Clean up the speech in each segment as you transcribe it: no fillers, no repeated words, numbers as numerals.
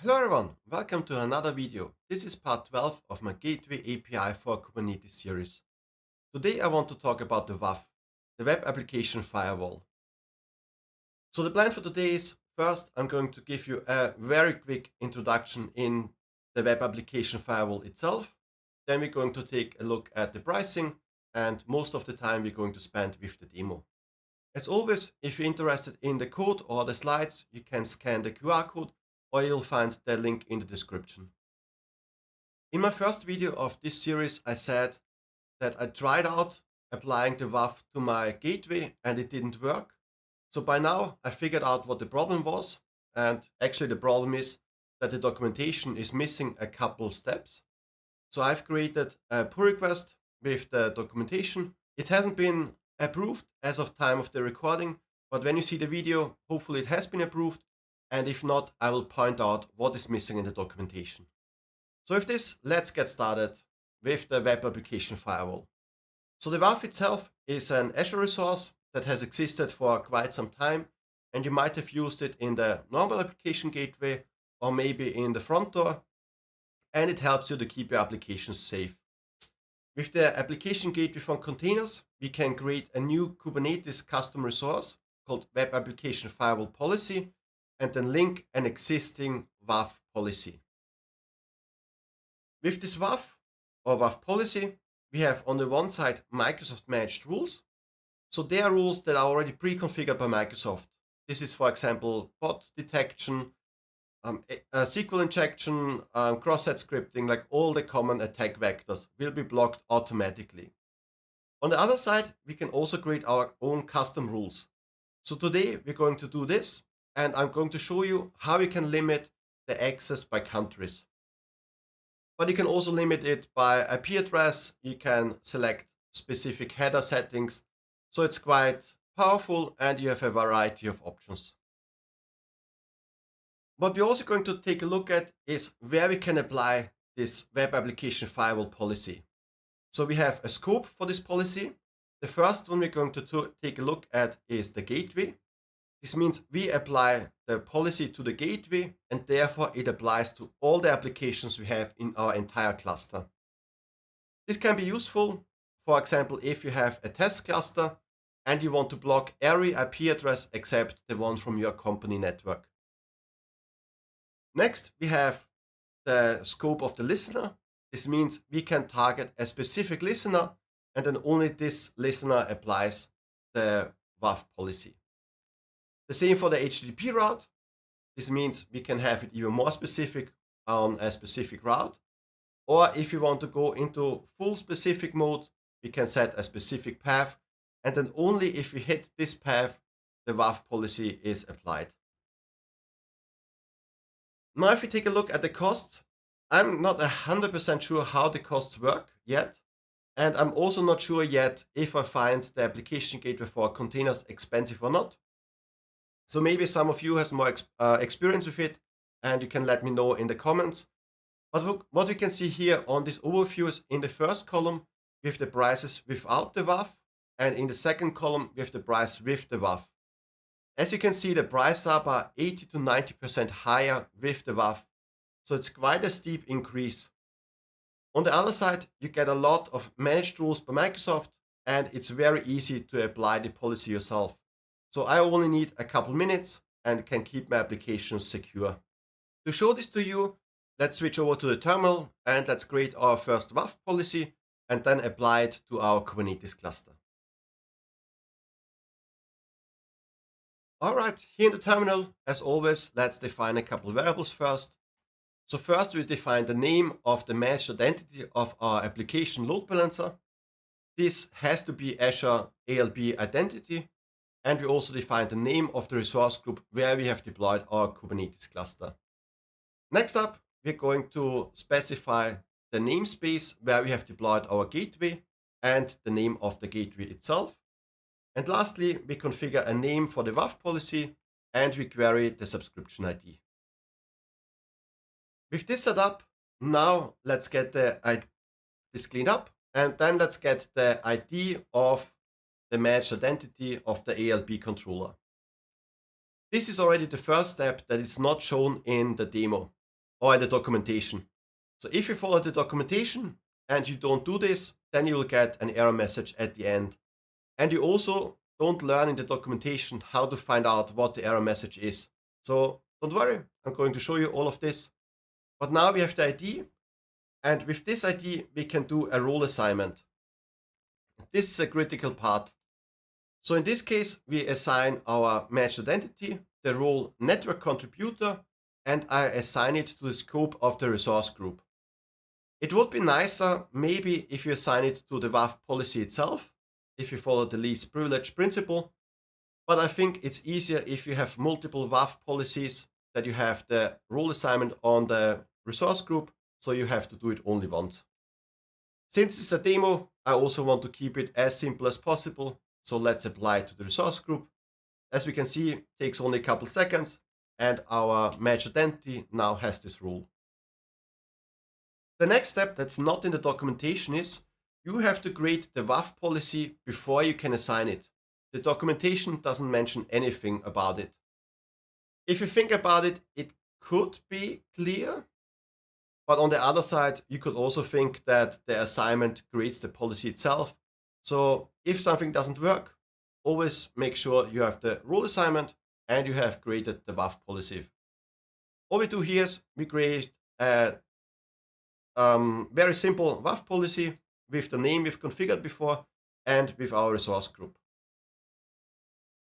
Hello everyone, welcome to another video. This is part 12 of my Gateway API for Kubernetes series. Today I want to talk about the WAF, the Web Application Firewall. So the plan for today is, first I'm going to give you a very quick introduction in the Web Application Firewall itself. Then we're going to take a look at the pricing, and most of the time we're going to spend with the demo. As always, if you're interested in the code or the slides, you can scan the QR code or you'll find the link in the description. In my first video of this series, I said that I tried out applying the WAF to my gateway and it didn't work. So by now I figured out what the problem was, and actually the problem is that the documentation is missing a couple steps. So I've created a pull request with the documentation. It hasn't been approved as of time of the recording, but when you see the video, hopefully it has been approved, and if not, I will point out what is missing in the documentation. So with this, let's get started with the Web Application Firewall. So the WAF itself is an Azure resource that has existed for quite some time, and you might have used it in the normal application gateway or maybe in the front door, and it helps you to keep your applications safe. With the application gateway for containers, we can create a new Kubernetes custom resource called Web Application Firewall Policy, and then link an existing WAF policy. With this WAF or WAF policy, we have on the one side Microsoft managed rules. So they are rules that are already pre-configured by Microsoft. This is, for example, bot detection, SQL injection, cross-site scripting, like all the common attack vectors will be blocked automatically. On the other side, we can also create our own custom rules. So today we're going to do this, and I'm going to show you how you can limit the access by countries. But you can also limit it by IP address. You can select specific header settings. So it's quite powerful and you have a variety of options. What we're also going to take a look at is where we can apply this Web Application Firewall policy. So we have a scope for this policy. The first one we're going to take a look at is the gateway. This means we apply the policy to the gateway, and therefore it applies to all the applications we have in our entire cluster. This can be useful, for example, if you have a test cluster and you want to block every IP address except the one from your company network. Next, we have the scope of the listener. This means we can target a specific listener, and then only this listener applies the WAF policy. The same for the HTTP route. This means we can have it even more specific on a specific route. Or if you want to go into full specific mode, we can set a specific path, and then only if we hit this path, the WAF policy is applied. Now, if we take a look at the costs, I'm not 100% sure how the costs work yet. And I'm also not sure yet if I find the application gateway for containers expensive or not. So maybe some of you has more experience with it, and you can let me know in the comments. But look, what we can see here on this overview is in the first column with the prices without the WAF, and in the second column with the price with the WAF. As you can see, the prices are 80 to 90% higher with the WAF. So it's quite a steep increase. On the other side, you get a lot of managed rules by Microsoft, and it's very easy to apply the policy yourself. So I only need a couple minutes and can keep my applications secure. To show this to you, let's switch over to the terminal and let's create our first WAF policy and then apply it to our Kubernetes cluster. All right, here in the terminal, as always, let's define a couple variables first. So first we define the name of the managed identity of our application load balancer. This has to be Azure ALB identity. And we also define the name of the resource group where we have deployed our Kubernetes cluster. Next up, we're going to specify the namespace where we have deployed our gateway and the name of the gateway itself. And lastly, we configure a name for the WAF policy and we query the subscription ID. With this set up, now let's get this cleaned up, and then let's get the ID of the managed identity of the ALB controller. This is already the first step that is not shown in the demo. or in the documentation. So if you follow the documentation and you don't do this, then you will get an error message at the end. And you also don't learn in the documentation how to find out what the error message is. So don't worry, I'm going to show you all of this. But now we have the ID, and with this ID we can do a role assignment. This is a critical part. So in this case, we assign our matched identity, the role network contributor, and I assign it to the scope of the resource group. It would be nicer maybe if you assign it to the WAF policy itself, if you follow the least privilege principle. But I think it's easier if you have multiple WAF policies, that you have the role assignment on the resource group, so you have to do it only once. Since it's a demo, I also want to keep it as simple as possible, so let's apply it to the resource group. As we can see, it takes only a couple seconds, and our match identity now has this rule. The next step that's not in the documentation is you have to create the WAF policy before you can assign it. The documentation doesn't mention anything about it. If you think about it, it could be clear, but on the other side, you could also think that the assignment creates the policy itself. So if something doesn't work, always make sure you have the role assignment and you have created the WAF policy. All we do here is we create a very simple WAF policy with the name we've configured before and with our resource group.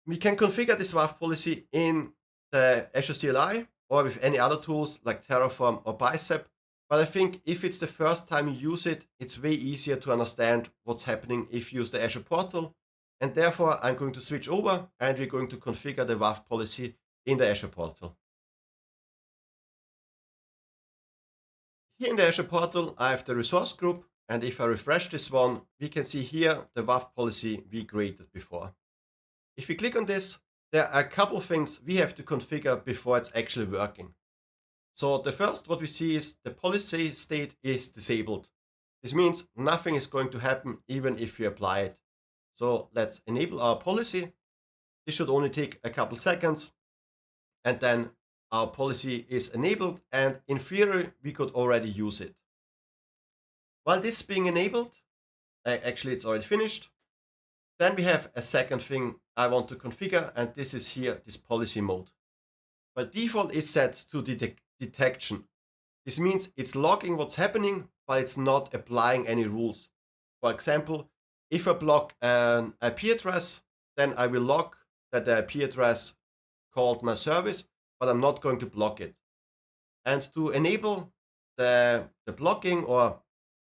We can configure this WAF policy in the Azure CLI or with any other tools like Terraform or Bicep. But I think if it's the first time you use it, it's way easier to understand what's happening if you use the Azure portal. And therefore, I'm going to switch over and we're going to configure the WAF policy in the Azure portal. Here in the Azure portal, I have the resource group. And if I refresh this one, we can see here the WAF policy we created before. If we click on this, there are a couple of things we have to configure before it's actually working. So the first what we see is the policy state is disabled. This means nothing is going to happen even if you apply it. So let's enable our policy. This should only take a couple seconds. And then our policy is enabled, and in theory, we could already use it. While this is being enabled, actually it's already finished. Then we have a second thing I want to configure, and this is here, this policy mode. By default, it's set to detection. This means it's logging what's happening, but it's not applying any rules. For example, if I block an IP address, then I will log that the IP address called my service, but I'm not going to block it. And to enable the blocking, or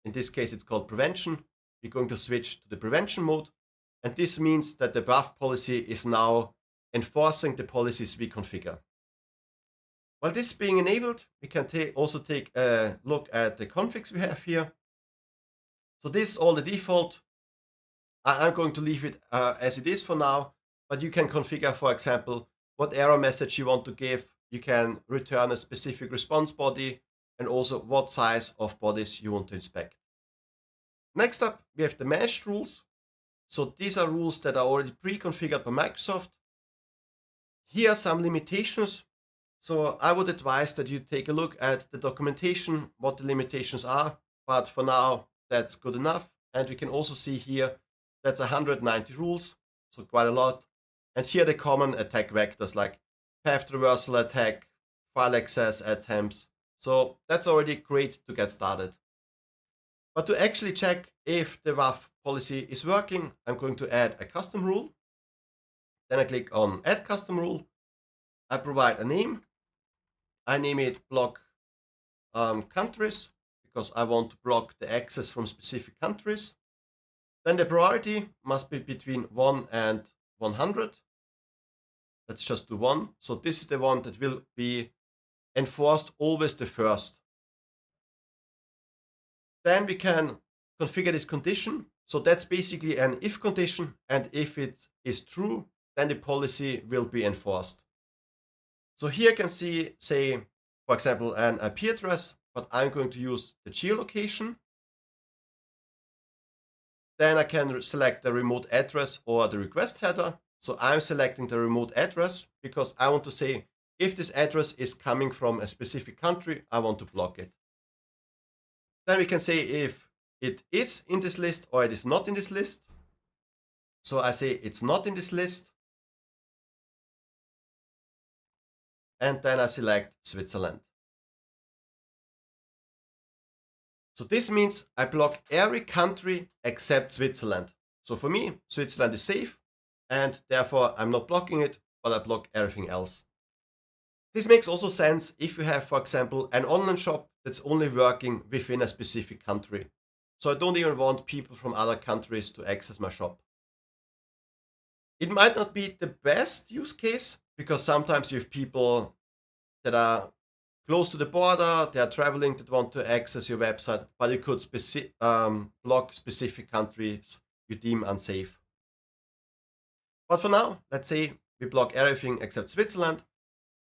in this case it's called prevention, we're going to switch to the prevention mode. And this means that the WAF policy is now enforcing the policies we configure. While this is being enabled, we can also take a look at the configs we have here. So this is all the default. I'm going to leave it as it is for now, but you can configure, for example, what error message you want to give. You can return a specific response body and also what size of bodies you want to inspect. Next up, we have the meshed rules. So these are rules that are already pre-configured by Microsoft. Here are some limitations. So I would advise that you take a look at the documentation, what the limitations are. But for now, that's good enough. And we can also see here, that's 190 rules, so quite a lot. And here the common attack vectors like path traversal attack, file access attempts. So that's already great to get started. But to actually check if the WAF policy is working, I'm going to add a custom rule. Then I click on Add Custom Rule. I provide a name. I name it block countries, because I want to block the access from specific countries. Then the priority must be between 1 and 100. Let's just do 1. So this is the one that will be enforced always the first. Then we can configure this condition. So that's basically an if condition, and if it is true, then the policy will be enforced. So here you can see, say, for example, an IP address, but I'm going to use the geolocation. Then I can select the remote address or the request header. So I'm selecting the remote address because I want to say If this address is coming from a specific country, I want to block it. Then we can say if it is in this list or it is not in this list. So I say it's not in this list. And then I select Switzerland. So this means I block every country except Switzerland. So for me, Switzerland is safe, and therefore I'm not blocking it, but I block everything else. This makes also sense if you have, for example, an online shop that's only working within a specific country. So I don't even want people from other countries to access my shop. It might not be the best use case because sometimes you have people that are close to the border, they are traveling, that want to access your website, but you could block specific countries you deem unsafe. But for now, let's say we block everything except Switzerland.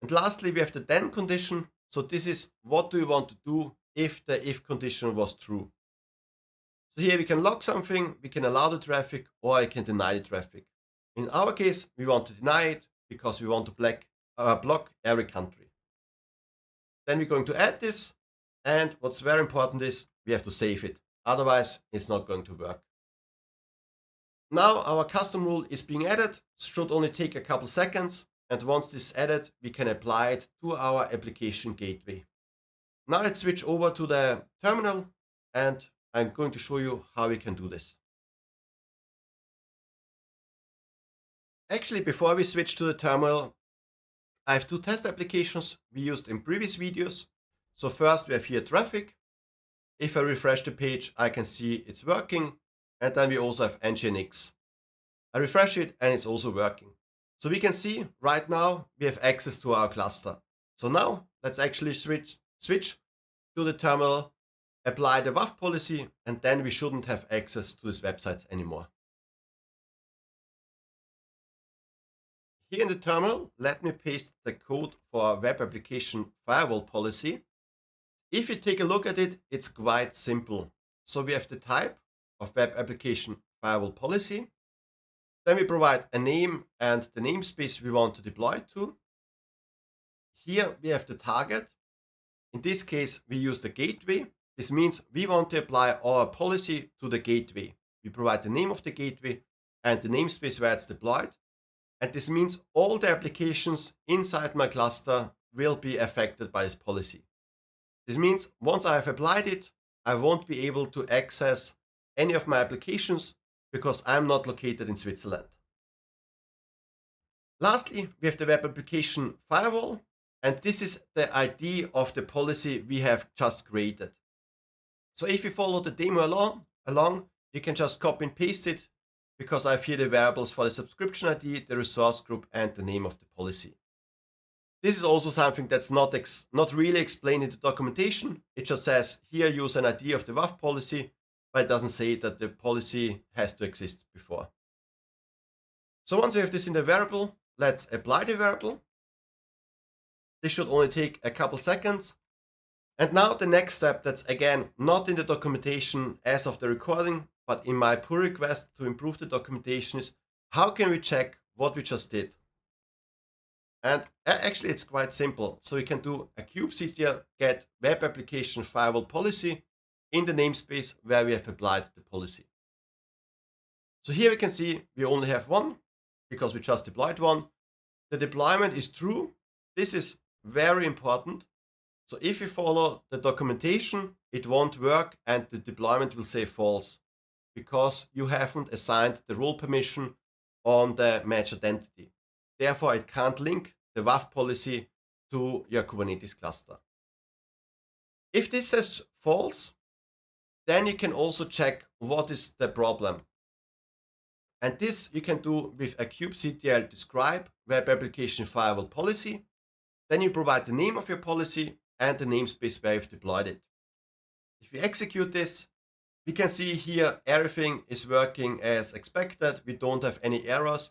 And lastly, we have the then condition. So this is what do you want to do if the if condition was true. So here we can lock something, we can allow the traffic, or I can deny the traffic. In our case, we want to deny it because we want to block every country. Then we're going to add this, and what's very important is we have to save it. Otherwise, it's not going to work. Now our custom rule is being added, should only take a couple seconds, and once this is added, we can apply it to our application gateway. Now let's switch over to the terminal, and I'm going to show you how we can do this. Actually, before we switch to the terminal, I have two test applications we used in previous videos. So first we have here traffic. If I refresh the page, I can see it's working. And then we also have Nginx. I refresh it and it's also working. So we can see right now we have access to our cluster. So now let's actually switch to the terminal, apply the WAF policy, and then we shouldn't have access to these websites anymore. Here in the terminal, let me paste the code for web application firewall policy. If you take a look at it, it's quite simple. So we have the type of web application firewall policy. Then we provide a name and the namespace we want to deploy to. Here we have the target. In this case, we use the gateway. This means we want to apply our policy to the gateway. We provide the name of the gateway and the namespace where it's deployed. And this means all the applications inside my cluster will be affected by this policy. This means once I have applied it, I won't be able to access any of my applications because I'm not located in Switzerland. Lastly, we have the web application firewall, and this is the ID of the policy we have just created. So if you follow the demo along, you can just copy and paste it because I have here the variables for the subscription ID, the resource group, and the name of the policy. This is also something that's not really explained in the documentation. It just says here use an ID of the WAF policy, but it doesn't say that the policy has to exist before. So once we have this in the variable, let's apply the variable. This should only take a couple seconds. And now the next step that's again not in the documentation as of the recording, but in my pull request to improve the documentation is how can we check what we just did? And actually it's quite simple. So we can do a kubectl get web application firewall policy in the namespace where we have applied the policy. So here we can see we only have one because we just deployed one. The deployment is true. This is very important. So if you follow the documentation, it won't work and the deployment will say false because you haven't assigned the role permission on the match identity. Therefore, it can't link the WAF policy to your Kubernetes cluster. If this says false, then you can also check what is the problem. And this you can do with a kubectl describe web application firewall policy. Then you provide the name of your policy and the namespace where you've deployed it. If you execute this, we can see here everything is working as expected. We don't have any errors.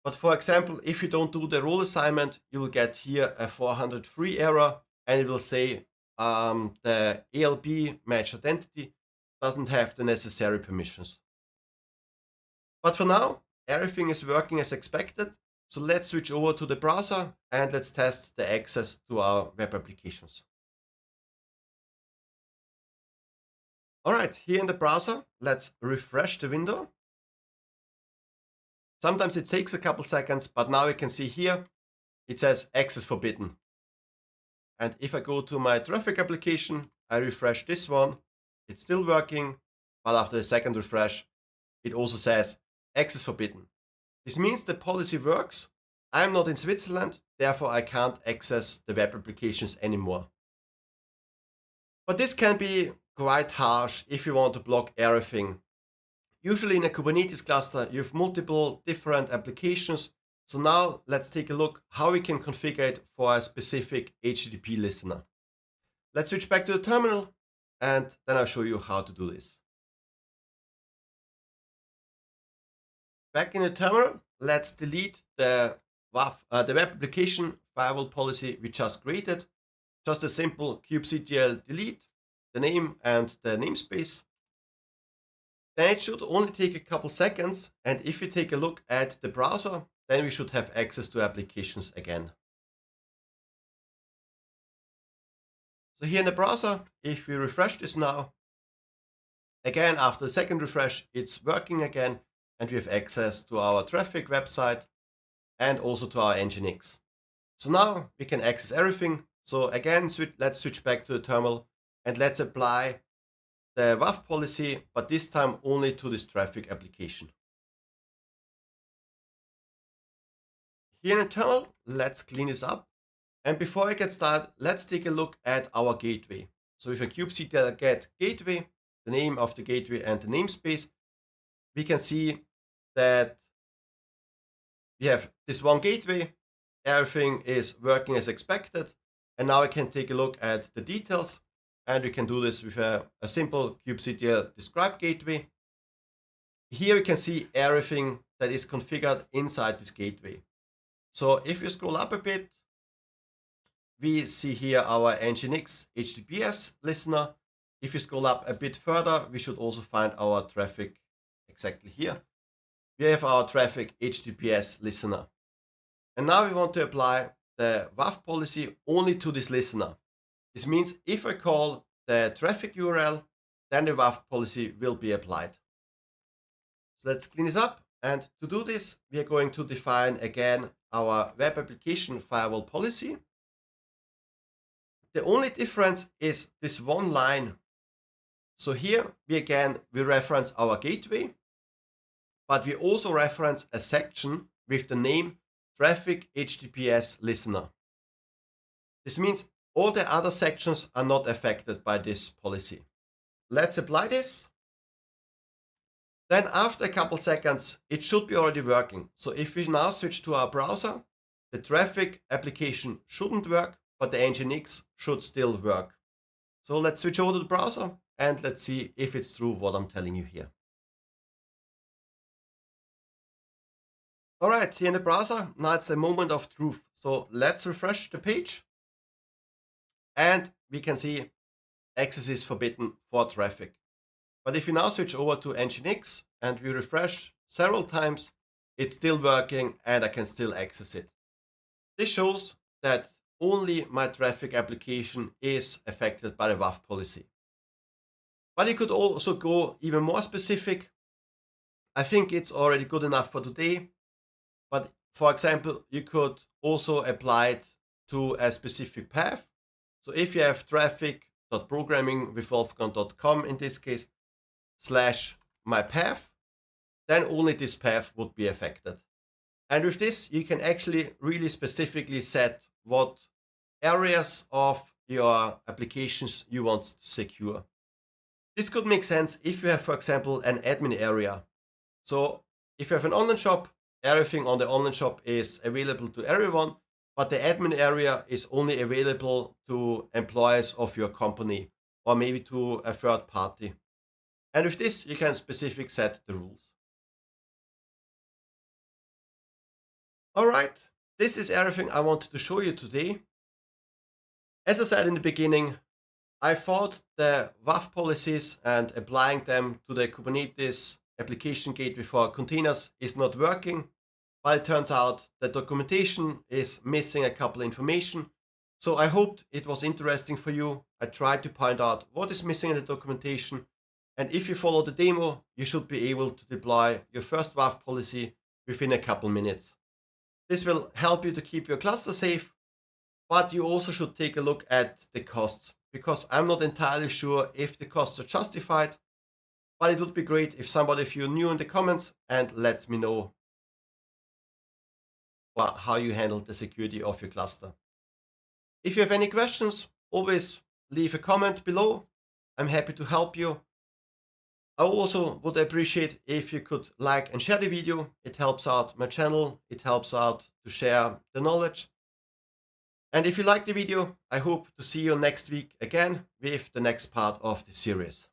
But for example, if you don't do the role assignment, you will get here a 403 error and it will say the ALB match identity doesn't have the necessary permissions. But for now, everything is working as expected. So let's switch over to the browser and let's test the access to our web applications. All right, here in the browser, let's refresh the window. Sometimes it takes a couple seconds, but now you can see here, it says access forbidden. And if I go to my traffic application, I refresh this one, it's still working, but after the second refresh, it also says access forbidden. This means the policy works. I'm not in Switzerland, therefore I can't access the web applications anymore. But this can be quite harsh if you want to block everything. Usually in a Kubernetes cluster, you have multiple different applications. So now let's take a look how we can configure it for a specific HTTP listener. Let's switch back to the terminal and then I'll show you how to do this. Back in the terminal, let's delete the WAF, the web application firewall policy we just created. Just a simple kubectl delete, the name and the namespace. Then it should only take a couple seconds, and if we take a look at the browser, then we should have access to applications again. So here in the browser, if we refresh this now, again after the second refresh, it's working again, and we have access to our traffic website and also to our Nginx. So now we can access everything. So again, let's switch back to the terminal and let's apply the WAF policy, but this time only to this traffic application. Here in the terminal, let's clean this up. And before I get started, let's take a look at our gateway. So with a kubectl get gateway, the name of the gateway and the namespace, we can see that we have this one gateway, everything is working as expected. And now I can take a look at the details, and we can do this with a simple kubectl describe gateway. Here we can see everything that is configured inside this gateway. So if you scroll up a bit, we see here our Nginx HTTPS listener. If you scroll up a bit further, we should also find our traffic exactly here. We have our traffic HTTPS listener. And now we want to apply the WAF policy only to this listener. This means if I call the traffic URL, then the WAF policy will be applied. So let's clean this up. And to do this, we are going to define again our web application firewall policy. The only difference is this one line. So here we reference our gateway, but we also reference a section with the name traffic HTTPS listener. This means all the other sections are not affected by this policy. Let's apply this. Then after a couple seconds, it should be already working. So if we now switch to our browser, the traffic application shouldn't work, but the Nginx should still work. So let's switch over to the browser and let's see if it's true what I'm telling you here. All right, here in the browser, now it's the moment of truth. So let's refresh the page and we can see access is forbidden for traffic. But if we now switch over to Nginx and we refresh several times, it's still working and I can still access it. This shows that only my traffic application is affected by the WAF policy. But you could also go even more specific. I think it's already good enough for today. But for example, you could also apply it to a specific path. So if you have traffic.programming.wolfgang.com in this case, /my path, then only this path would be affected. And with this, you can actually really specifically set what areas of your applications you want to secure. This could make sense if you have, for example, an admin area. So if you have an online shop, everything on the online shop is available to everyone, but the admin area is only available to employees of your company or maybe to a third party. And with this, you can specifically set the rules. All right, this is everything I wanted to show you today. As I said in the beginning, I thought the WAF policies and applying them to the Kubernetes application gateway for containers is not working. but it turns out the documentation is missing a couple information. So I hoped it was interesting for you. I tried to point out what is missing in the documentation, and if you follow the demo, you should be able to deploy your first WAF policy within a couple minutes. This will help you to keep your cluster safe, but you also should take a look at the costs, because I'm not entirely sure if the costs are justified, but it would be great if somebody of you knew in the comments and let me know how you handle the security of your cluster. If you have any questions, always leave a comment below. I'm happy to help you. I also would appreciate if you could like and share the video. It helps out my channel. It helps out to share the knowledge. And if you like the video, I hope to see you next week again with the next part of the series.